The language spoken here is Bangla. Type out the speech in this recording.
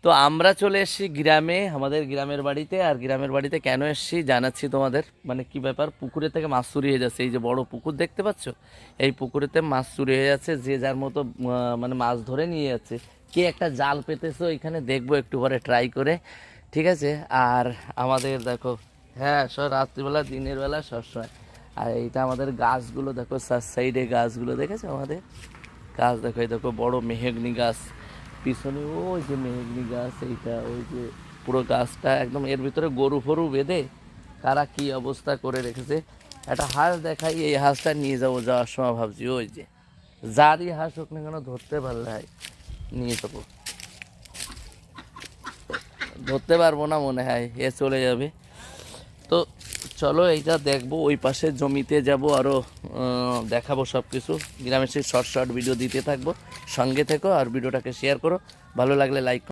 তো আমরা চলে এসেছি গ্রামে, আমাদের গ্রামের বাড়িতে। আর গ্রামের বাড়িতে কেন এসেছি জানাচ্ছি তোমাদের। মানে কি ব্যাপার, পুকুরে থেকে মাছ চুরি হয়ে যাচ্ছে। এই যে বড় পুকুর দেখতে পাচ্ছ, এই পুকুরেতে মাছ চুরি হয়ে যাচ্ছে। যে যার মতো মানে মাছ ধরে নিয়ে যাচ্ছে। কে একটা জাল পেতেছো এখানে দেখবো একটু পরে ট্রাই করে, ঠিক আছে। আর আমাদের দেখো, হ্যাঁ সব রাত্রিবেলা দিনের বেলা সবসময়। আর এইটা আমাদের গাছগুলো দেখো, সাইডে গাছগুলো দেখেছো আমাদের গাছ দেখো। এই দেখো বড় মেহগনি গাছ, পিছনে ওই যে মেহগনি গাছ, এইটা ওই যে পুরো গাছটা একদম। এর ভিতরে গরু ফরু বেঁধে কারা কি অবস্থা করে রেখেছে। একটা হাঁস দেখাই, এই হাঁসটা নিয়ে যাবো যাওয়ার সময় ভাবছি। ওই যে যারই হাঁস হোক না কেন ধরতে পারলে হয় নিয়ে যাবো। ধরতে পারবো না মনে হয়, এ চলে যাবে। তো চলো এইটা দেখবো, ওই পাশের জমিতে যাব আরও দেখাবো সব কিছু। গ্রামের সেই শর্ট শর্ট ভিডিও দিতে থাকবো, সঙ্গে থেকো আর ভিডিওটাকে শেয়ার করো। ভালো লাগলে লাইক